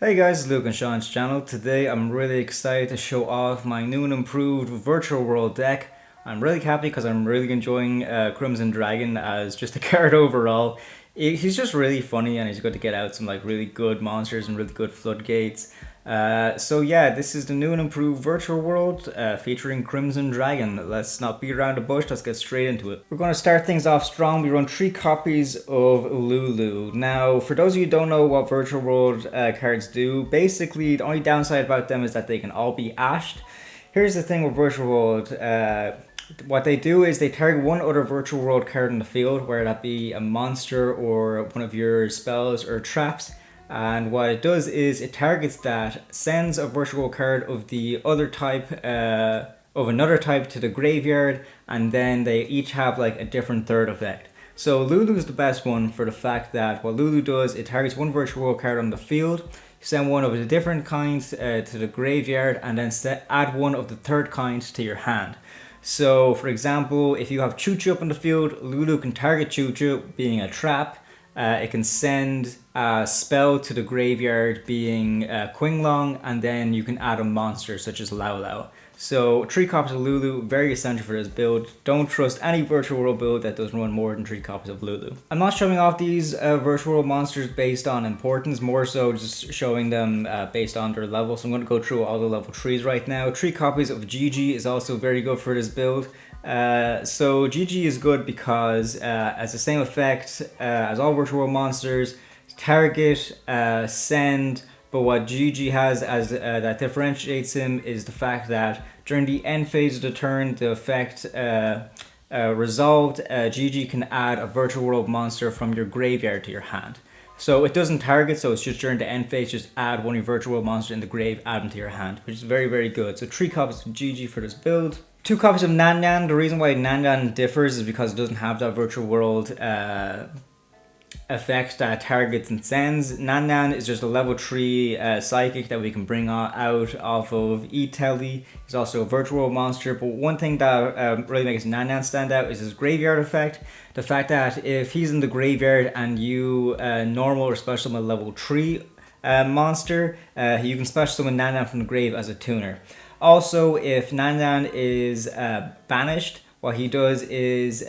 Hey guys, it's Luke on Sean's channel. Today I'm really excited to show off my new and improved Virtual World deck. I'm really happy because I'm really enjoying Crimson Dragon as just a card overall. He's just really funny and he's good to get out some like really good monsters and really good floodgates. So yeah, this is the new and improved Virtual World featuring Crimson Dragon. Let's not beat around the bush, let's get straight into it. We're going to start things off strong. We run 3 copies of Lulu. Now, for those of you who don't know what Virtual World cards do, basically the only downside about them is that they can all be ashed. Here's the thing with Virtual World. What they do is they target one other Virtual World card in the field, whether that be a monster or one of your spells or traps. And what it does is it targets that, sends a virtual card of the other type, of another type to the graveyard, and then they each have like a different third effect. So Lulu is the best one for the fact that what Lulu does, it targets one virtual card on the field, you send one of the different kinds to the graveyard, and then add one of the third kind to your hand. So for example, if you have Chuche up in the field, Lulu can target Chuche being a trap. It can send a spell to the graveyard being Qinglong, and then you can add a monster such as Laolao. So 3 copies of Lulu, very essential for this build. Don't trust any Virtual World build that doesn't run more than 3 copies of Lulu. I'm not showing off these Virtual World monsters based on importance, more so just showing them based on their level. So I'm going to go through all the level 3s right now. 3 copies of Jiji is also very good for this build. So Jiji is good because has the same effect as all Virtual World monsters, target, send, but what Jiji has as that differentiates him is the fact that during the end phase of the turn, the effect resolved, Jiji can add a Virtual World monster from your graveyard to your hand. So it doesn't target, so it's just during the end phase, just add one of your Virtual World monsters in the grave, add them to your hand, which is very, very good. So 3 copies of Jiji for this build. 2 copies of Nyannyan. The reason why Nyannyan differs is because it doesn't have that Virtual World effect that targets and sends. Nyannyan is just a level 3 psychic that we can bring out off of E-Telly. He's also a Virtual World monster, but one thing that really makes Nyannyan stand out is his graveyard effect. The fact that if he's in the graveyard and you normal or special summon level 3 monster, you can special summon Nyannyan from the grave as a tuner. Also, if Nyannyan is banished, what he does is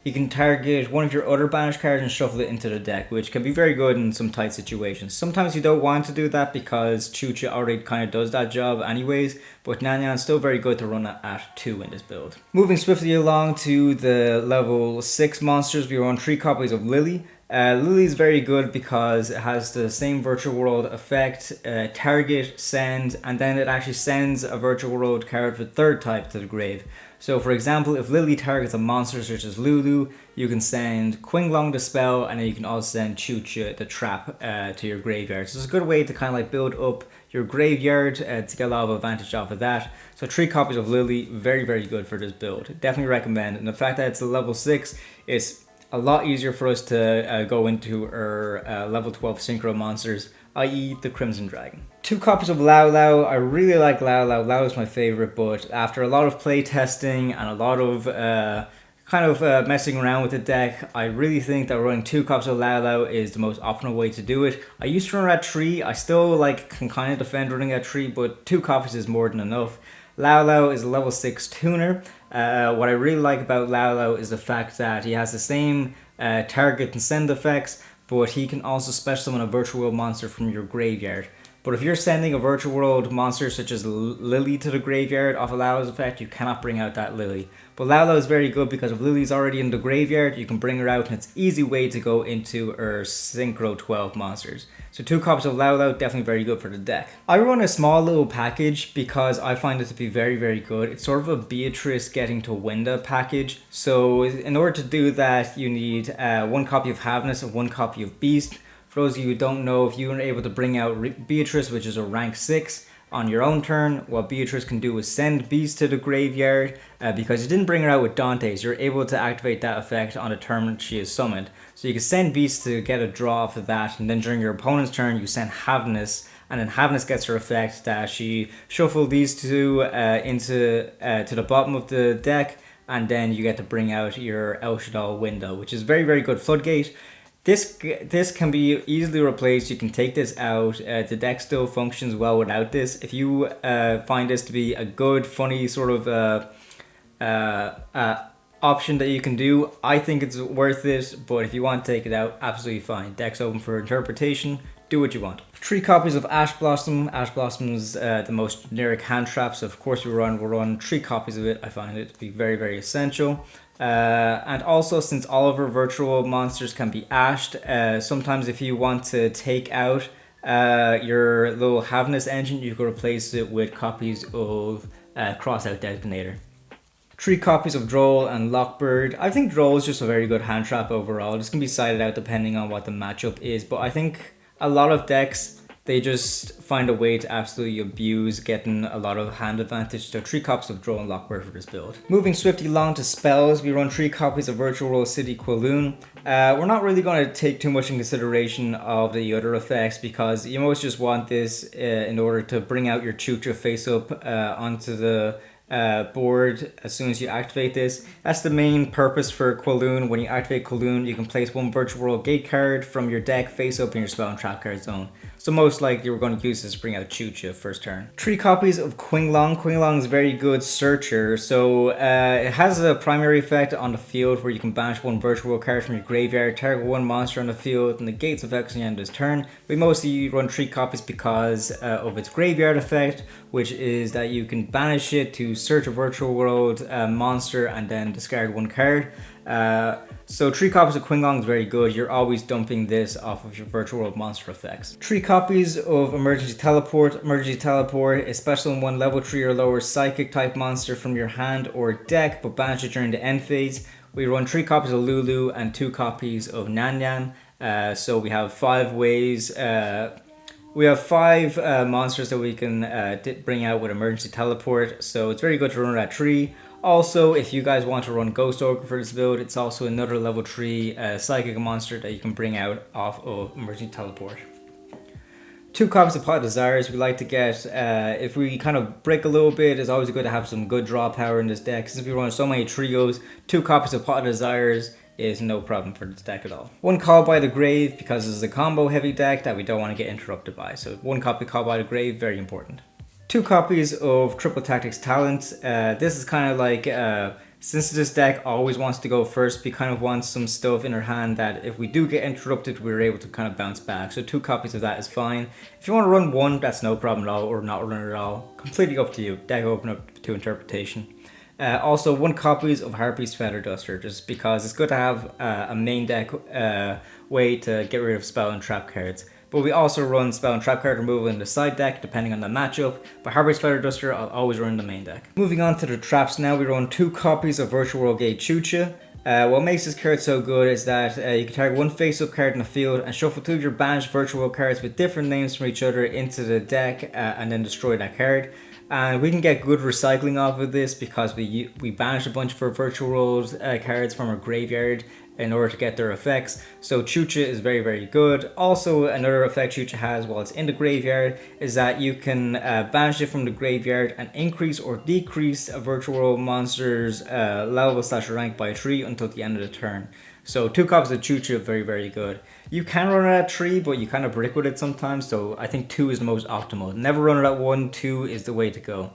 he can target one of your other banished cards and shuffle it into the deck, which can be very good in some tight situations. Sometimes you don't want to do that because Chuche already kind of does that job anyways, but Nyannyan is still very good to run at 2 in this build. Moving swiftly along to the level 6 monsters, we run 3 copies of Lili. Lili is very good because it has the same Virtual World effect, target, send, and then it actually sends a Virtual World card for 3rd type to the grave. So for example, if Lili targets a monster such as Lulu, you can send Qinglong the spell, and then you can also send Chuche the trap to your graveyard. So it's a good way to kind of like build up your graveyard to get a lot of advantage off of that. So 3 copies of Lili, very, very good for this build. Definitely recommend. And the fact that it's a level 6, it's a lot easier for us to go into our level 12 Synchro monsters, i.e. the Crimson Dragon. 2 copies of Laolao. I really like Laolao. Laolao is my favorite, but after a lot of play testing and a lot of messing around with the deck, I really think that running 2 copies of Laolao is the most optimal way to do it. I used to run at 3. I still can kind of defend running at 3, but 2 copies is more than enough. Laolao is a level 6 tuner. What I really like about Laolao is the fact that he has the same target and send effects, but he can also special summon a Virtual World monster from your graveyard. But if you're sending a Virtual World monster such as Lili to the graveyard off of Laolao's effect, you cannot bring out that Lili. But Laolao is very good because if Lili's already in the graveyard, you can bring her out, and it's an easy way to go into her Synchro 12 monsters. So 2 copies of Laolao, definitely very good for the deck. I run a small little package because I find it to be very, very good. It's sort of a Beatrice getting to Winda package. So in order to do that, you need 1 copy of Havnis and 1 copy of Beast. For those of you who don't know, if you were able to bring out Beatrice, which is a rank 6, on your own turn, what Beatrice can do is send Beast to the graveyard. Because you didn't bring her out with Dante's, you're able to activate that effect on the turn she is summoned. So you can send Beast to get a draw off of that, and then during your opponent's turn, you send Havnis, and then Havnis gets her effect that she shuffled these 2 into to the bottom of the deck, and then you get to bring out your Shaddoll Winda, which is very, very good floodgate. This can be easily replaced. You can take this out. The deck still functions well without this. If you find this to be a good, funny sort of option that you can do, I think it's worth it. But if you want to take it out, absolutely fine. Deck's open for interpretation. Do what you want. 3 copies of Ash Blossom. Ash Blossom's the most generic hand trap, so of course we'll run 3 copies of it. I find it to be very, very essential. And also, since all of our virtual monsters can be ashed, sometimes if you want to take out your little Havnis engine, you can replace it with copies of Crossout Detonator. 3 copies of Droll and Lockbird. I think Droll is just a very good hand trap overall. This can be sided out depending on what the matchup is, but I think a lot of decks, they just find a way to absolutely abuse getting a lot of hand advantage. So 3 copies of Droll and Lockbird for this build. Moving swiftly along to spells, we run 3 copies of Virtual Roll City Kauwloon. We're not really going to take too much in consideration of the other effects because you most just want this in order to bring out your Chuche face up onto the board as soon as you activate this. That's the main purpose for Kauwloon. When you activate Kauwloon, you can place 1 Virtual Roll Gate card from your deck face up in your spell and trap card zone. So most likely we're going to use this to bring out Chuche first turn. 3 copies of Qinglong. Qinglong is a very good searcher. So it has a primary effect on the field where you can banish 1 Virtual Roll card from your graveyard, target 1 monster on the field, and negates effects on the end of this turn. We mostly run 3 copies because of its graveyard effect, which is that you can banish it to search a Virtual World monster and then discard 1 card. So 3 copies of Qinglong is very good. You're always dumping this off of your Virtual World monster effects. 3 copies of Emergency Teleport. Emergency Teleport is special in 1 level 3 or lower psychic type monster from your hand or deck, but banish it during the end phase. We run 3 copies of Lulu and 2 copies of Nyannyan. So we have 5 ways. We have 5 monsters that we can bring out with Emergency Teleport. So it's very good to run at 3. Also, if you guys want to run Ghost Ogre for this build, it's also another level 3 psychic monster that you can bring out off of Emergency Teleport. 2 copies of Pot of Desires. We like to get, if we kind of break a little bit, it's always good to have some good draw power in this deck. Since we run so many trios, 2 copies of Pot of Desires is no problem for this deck at all. 1 Call by the Grave, because this is a combo heavy deck that we don't want to get interrupted by. So 1 copy Call by the Grave, very important. 2 copies of Triple Tactics Talent. This is kind of like, since this deck always wants to go first, we kind of want some stuff in our hand that if we do get interrupted, we're able to kind of bounce back. So 2 copies of that is fine. If you want to run 1, that's no problem at all, or not run it at all. Completely up to you. Deck open up to interpretation. Also 1 copies of Harpie's Feather Duster, just because it's good to have a main deck way to get rid of spell and trap cards. But we also run spell and trap card removal in the side deck, depending on the matchup. But Harpie's Feather Duster, I'll always run in the main deck. Moving on to the traps now, we run 2 copies of Virtual World Gate Chuche. What makes this card so good is that you can target 1 face-up card in the field and shuffle 2 of your banished Virtual World cards with different names from each other into the deck and then destroy that card. And we can get good recycling off of this because we banish a bunch of our Virtual World cards from our graveyard in order to get their effects. So Chuche is very, very good. Also, another effect Chuche has while it's in the graveyard is that you can banish it from the graveyard and increase or decrease a Virtual World monster's level/rank by 3 until the end of the turn. So 2 copies of Chuche, very, very good. You can run it at 3, but you kind of brick with it sometimes, so I think 2 is the most optimal. Never run it at 1, 2 is the way to go.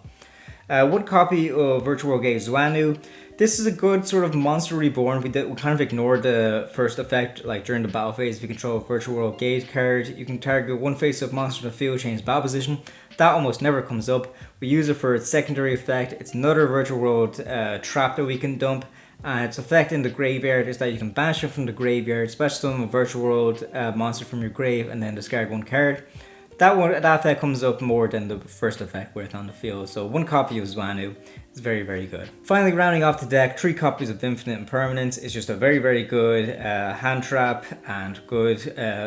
1 copy of Virtual World Gate Xuanwu. This is a good sort of monster reborn. We kind of ignored the first effect, like during the battle phase. If you control a Virtual World Gate card, you can target 1 face-up monster in the field, change battle position. That almost never comes up. We use it for its secondary effect. It's another Virtual World trap that we can dump. And its effect in the graveyard is that you can banish it from the graveyard, special summon a Virtual World monster from your grave, and then discard 1 card. That effect comes up more than the first effect with on the field, so 1 copy of Xuanwu is very, very good. Finally, rounding off the deck, 3 copies of Infinite Impermanence is just a very, very good hand trap and good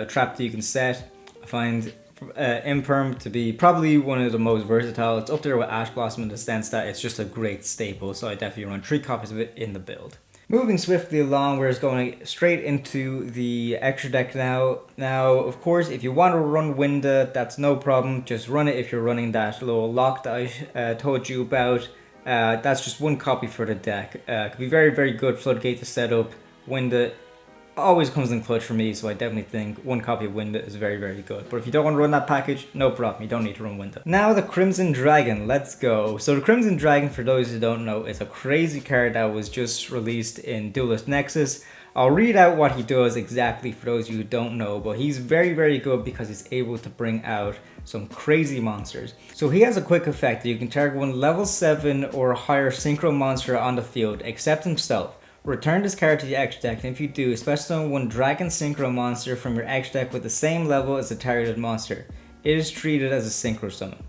trap that you can set. I find Imperm to be probably one of the most versatile. It's up there with Ash Blossom in the sense that it's just a great staple, so I definitely run 3 copies of it in the build. Moving swiftly along, we're just going straight into the extra deck now. Now, of course, if you want to run Winda, that's no problem. Just run it if you're running that little lock that I told you about. That's just 1 copy for the deck. Could be very, very good floodgate to set up. Winda always comes in clutch for me, so I definitely think one copy of Winda is very, very good. But if you don't want to run that package, no problem, you don't need to run Winda. Now the Crimson Dragon, let's go. So the Crimson Dragon, for those who don't know, is a crazy card that was just released in Duelist Nexus. I'll read out what he does exactly for those of you who don't know, but he's very, very good because he's able to bring out some crazy monsters. So he has a quick effect that you can target one level 7 or higher synchro monster on the field, except himself. Return this card to the extra deck, and if you do, special summon one dragon synchro monster from your extra deck with the same level as the targeted monster. It is treated as a synchro summon.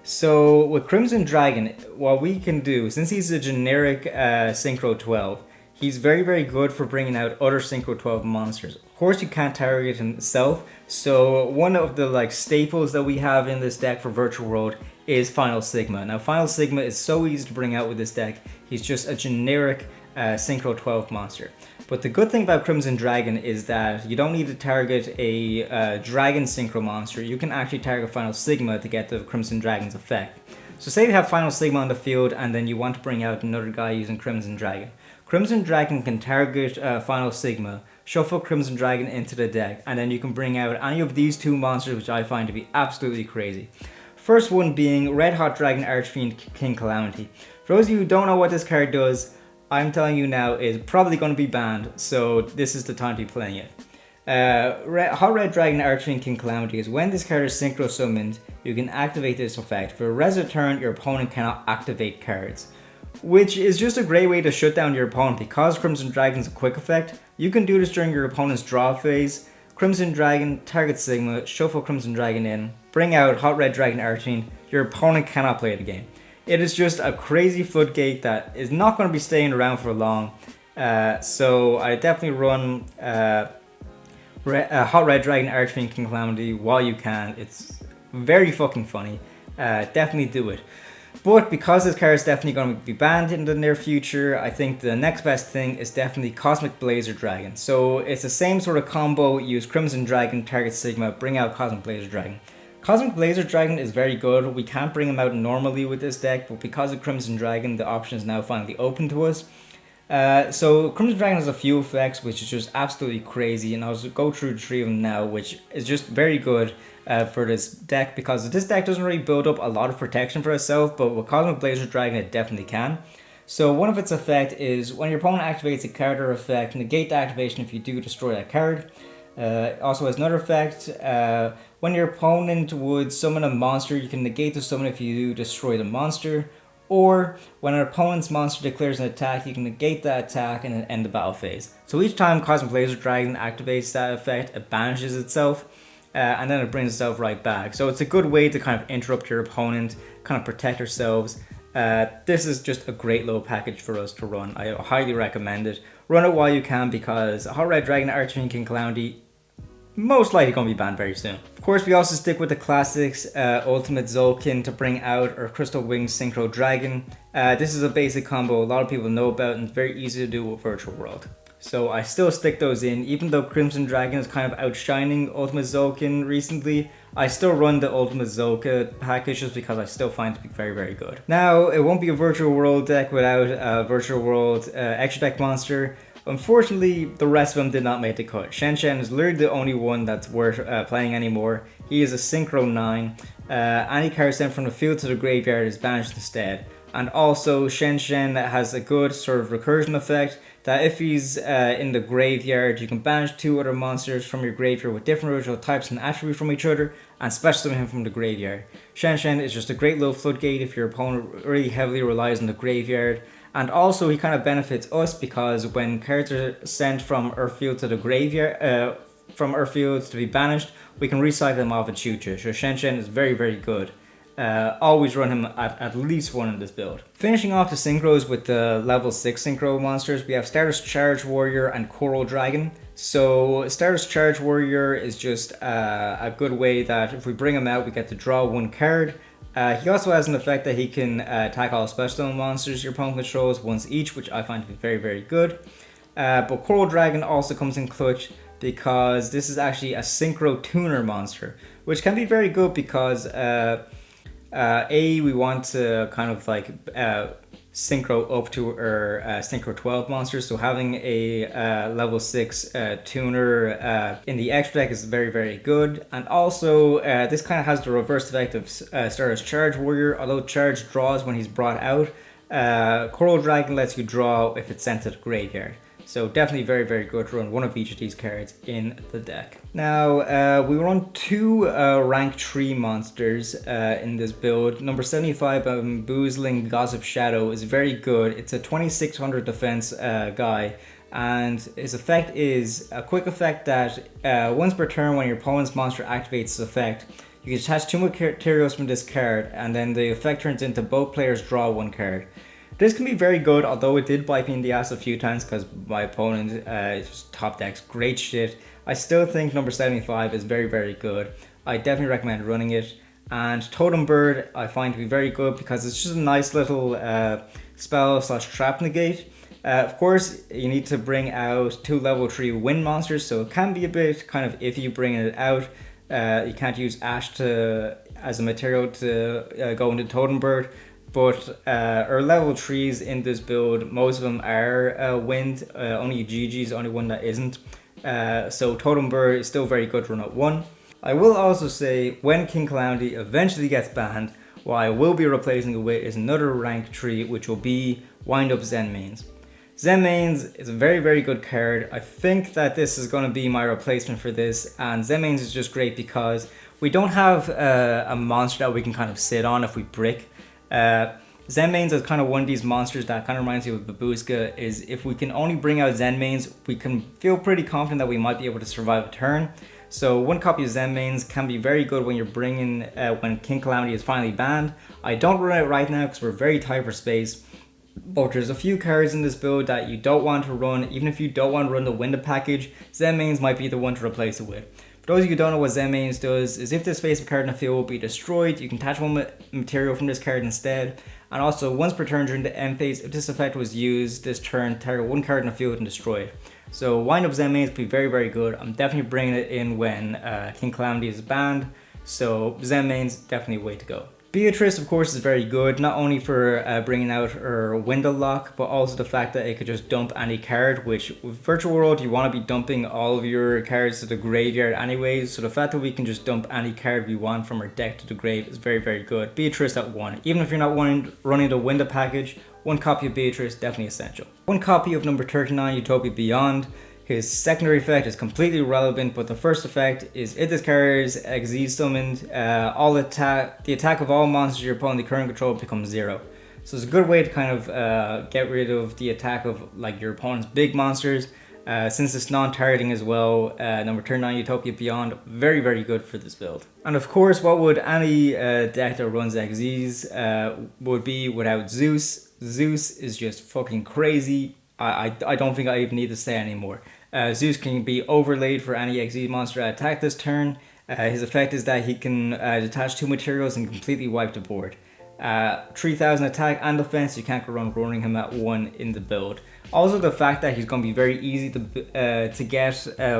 So with Crimson Dragon, what we can do, since he's a generic synchro 12, he's very, very good for bringing out other synchro 12 monsters. Of course, you can't target himself, so one of the staples that we have in this deck for Virtual World is Final Sigma. Now, Final Sigma is so easy to bring out with this deck. He's just a generic Synchro 12 monster. But the good thing about Crimson Dragon is that you don't need to target a Dragon Synchro monster. You can actually target Final Sigma to get the Crimson Dragon's effect. So say you have Final Sigma on the field and then you want to bring out another guy using Crimson Dragon. Crimson Dragon can target Final Sigma, shuffle Crimson Dragon into the deck, and then you can bring out any of these two monsters, which I find to be absolutely crazy. First one being Red Hot Dragon Archfiend King Calamity. For those of you who don't know what this card does, I'm telling you now, it's probably going to be banned, so this is the time to be playing it. Hot Red Dragon Archfiend King Calamity is when this card is synchro summoned, you can activate this effect. For the rest of the turn, your opponent cannot activate cards, which is just a great way to shut down your opponent. Because Crimson Dragon's a quick effect, you can do this during your opponent's draw phase. Crimson Dragon, target Sigma, shuffle Crimson Dragon in, bring out Hot Red Dragon Archfiend, your opponent cannot play the game. It is just a crazy floodgate that is not going to be staying around for long. So I definitely run Hot Red Dragon Archfiend King Calamity while you can. It's very fucking funny. Definitely do it. But because this card is definitely going to be banned in the near future, I think the next best thing is definitely Cosmic Blazar Dragon. So it's the same sort of combo. Use Crimson Dragon, target Sigma, bring out Cosmic Blazar Dragon. Cosmic Blazar Dragon is very good. We can't bring him out normally with this deck, but because of Crimson Dragon, the option is now finally open to us. So Crimson Dragon has a few effects, which is just absolutely crazy, and I'll just go through the three of them now, which is just very good for this deck, because this deck doesn't really build up a lot of protection for itself, but with Cosmic Blazar Dragon it definitely can. So one of its effect is when your opponent activates a card or effect, negate the activation if you do destroy that card. Also has another effect, when your opponent would summon a monster, you can negate the summon if you destroy the monster. Or when an opponent's monster declares an attack, you can negate that attack and then end the battle phase. So each time Cosmic Blazar Dragon activates that effect, it banishes itself, and then it brings itself right back. So it's a good way to kind of interrupt your opponent, kind of protect yourselves. This is just a great little package for us to run. I highly recommend it. Run it while you can, because Hot Red Dragon Archfiend King Calamity most likely going to be banned very soon. Of course, we also stick with the classics, Ultimate Tzolkin to bring out our Crystal Wings Synchro Dragon. This is a basic combo a lot of people know about, and it's very easy to do with Virtual World. So I still stick those in, even though Crimson Dragon is kind of outshining Ultimate Tzolkin recently. I still run the Ultimate Tzolkin package just because I still find it to be very, very good. Now, it won't be a Virtual World deck without a Virtual World extra deck monster. Unfortunately, the rest of them did not make the cut. Shenshen is literally the only one that's worth playing anymore. He is a Synchro 9. Any card sent from the field to the graveyard is banished instead. And also, Shenshen has a good sort of recursion effect that if he's in the graveyard, you can banish two other monsters from your graveyard with different original types and attributes from each other, and special summon him from the graveyard. Shenshen is just a great little floodgate if your opponent really heavily relies on the graveyard. And also he kind of benefits us because when cards are sent from our field to the graveyard, from our field to be banished, we can recycle them off a Chuche. So Shenshen is very, very good. Always run him at least one in this build. Finishing off the synchros with the level 6 synchro monsters, we have Stardust Charge Warrior and Coral Dragon. So Stardust Charge Warrior is just a good way that if we bring him out, we get to draw one card. He also has an effect that he can attack all special summon monsters your opponent controls once each, which I find to be very, very good. But Coral Dragon also comes in clutch because this is actually a Synchro Tuner monster, which can be very good because we want to kind of like Synchro up to our Synchro 12 monsters. So having a level 6 tuner in the extra deck is very, very good. And also, this kind of has the reverse effect of Star's Charge Warrior. Although Charge draws when he's brought out, Coral Dragon lets you draw if it's sent to the graveyard. So definitely very, very good to run one of each of these cards in the deck. Now, we run two rank 3 monsters in this build. Number 75, Boozling Gossip Shadow, is very good. It's a 2600 defense guy. And his effect is a quick effect that once per turn when your opponent's monster activates this effect, you can attach 2 materials from this card, and then the effect turns into both players draw 1 card. This can be very good, although it did bite me in the ass a few times because my opponent just top decks great shit. I still think number 75 is very, very good. I definitely recommend running it. And Totem Bird I find to be very good because it's just a nice little spell / trap negate. Of course, you need to bring out 2 level 3 wind monsters, so it can be a bit kind of iffy bringing it out. You can't use Ash as a material to go into Totem Bird. But our level 3s in this build, most of them are wind. Only Jiji is the only one that isn't. So Totem Bird is still very good to run at 1. I will also say, when King Calamity eventually gets banned, what I will be replacing it with is another rank 3, which will be Wind Up Zen Mains. Zen Mains is a very, very good card. I think that this is going to be my replacement for this. And Zen Mains is just great because we don't have a monster that we can kind of sit on if we brick. Zen Mains is kind of one of these monsters that kind of reminds you of Babushka. Is if we can only bring out Zen Mains, we can feel pretty confident that we might be able to survive a turn. So 1 copy of Zen Mains can be very good when you're bringing when King Calamity is finally banned. I don't run it right now because we're very tight for space. But there's a few cards in this build that you don't want to run. Even if you don't want to run the Winda package, Zen Mains might be the one to replace it with. For those of you who don't know what Zen Mains does, is if this face card in the field will be destroyed, you can attach 1 material from this card instead. And also, once per turn during the end phase, if this effect was used this turn, target 1 card in the field and destroy it. So Wind Up Zen Mains will be very, very good. I'm definitely bringing it in when King Calamity is banned. So Zen Mains, definitely a way to go. Beatrice, of course, is very good, not only for bringing out her window lock, but also the fact that it could just dump any card, which with Virtual World, you want to be dumping all of your cards to the graveyard anyways, so the fact that we can just dump any card we want from our deck to the grave is very, very good. Beatrice at 1. Even if you're not running the window package, 1 copy of Beatrice, definitely essential. 1 copy of number 39, Utopia Beyond. His secondary effect is completely irrelevant, but the first effect is if this card is Xyz summoned, the attack of all monsters your opponent current control becomes 0. So it's a good way to kind of get rid of the attack of like your opponent's big monsters. Since it's non-targeting as well, number 39 Utopia Beyond, very, very good for this build. And of course, what would any deck that runs Xyz would be without Zeus? Zeus is just fucking crazy. I don't think I even need to say anymore. Zeus can be overlaid for any Xyz monster that attack this turn. His effect is that he can detach 2 materials and completely wipe the board. 3000 attack and defense, you can't go around running him at 1 in the build. Also the fact that he's going to be very easy to get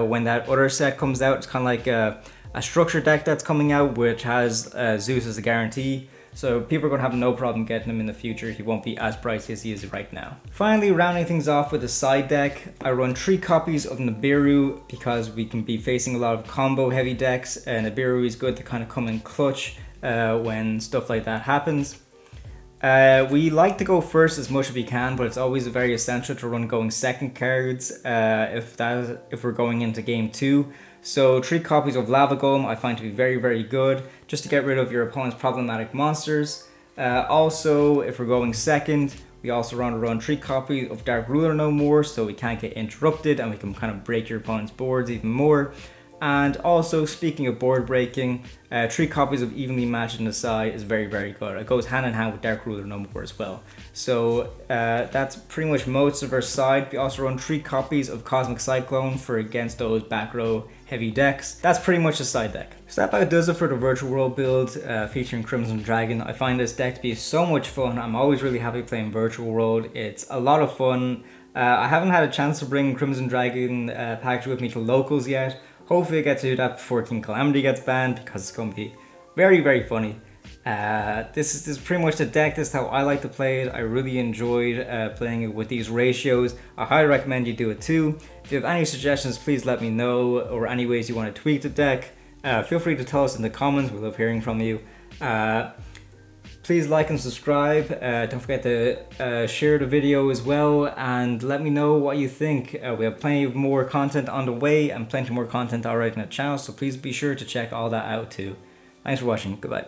when that other set comes out. It's kind of like a structure deck that's coming out which has Zeus as a guarantee. So people are going to have no problem getting him in the future. He won't be as pricey as he is right now. Finally, rounding things off with a side deck, I run 3 copies of Nibiru because we can be facing a lot of combo heavy decks, and Nibiru is good to kind of come in clutch when stuff like that happens. We like to go first as much as we can, but it's always very essential to run going second cards if we're going into game 2. So 3 copies of Lava Golem I find to be very, very good, just to get rid of your opponent's problematic monsters. Also, if we're going second, we also run 3 copies of Dark Ruler No More, so we can't get interrupted and we can kind of break your opponent's boards even more. And also, speaking of board breaking, 3 copies of Evenly Matched in the side is very, very good. It goes hand in hand with Dark Ruler No More as well. So that's pretty much most of our side. We also run 3 copies of Cosmic Cyclone for against those back row heavy decks. That's pretty much the side deck. So that about does it for the Virtual World build featuring Crimson Dragon. I find this deck to be so much fun. I'm always really happy playing Virtual World. It's a lot of fun. I haven't had a chance to bring Crimson Dragon package with me to locals yet. Hopefully I get to do that before King Calamity gets banned because it's going to be very, very funny. This is pretty much the deck. This is how I like to play it. I really enjoyed playing it with these ratios. I highly recommend you do it too. If you have any suggestions, please let me know, or any ways you want to tweak the deck. Feel free to tell us in the comments. We love hearing from you. Please like and subscribe. Don't forget to share the video as well, and let me know what you think. We have plenty of more content on the way and plenty more content already on the channel, so please be sure to check all that out too. Thanks for watching. Goodbye.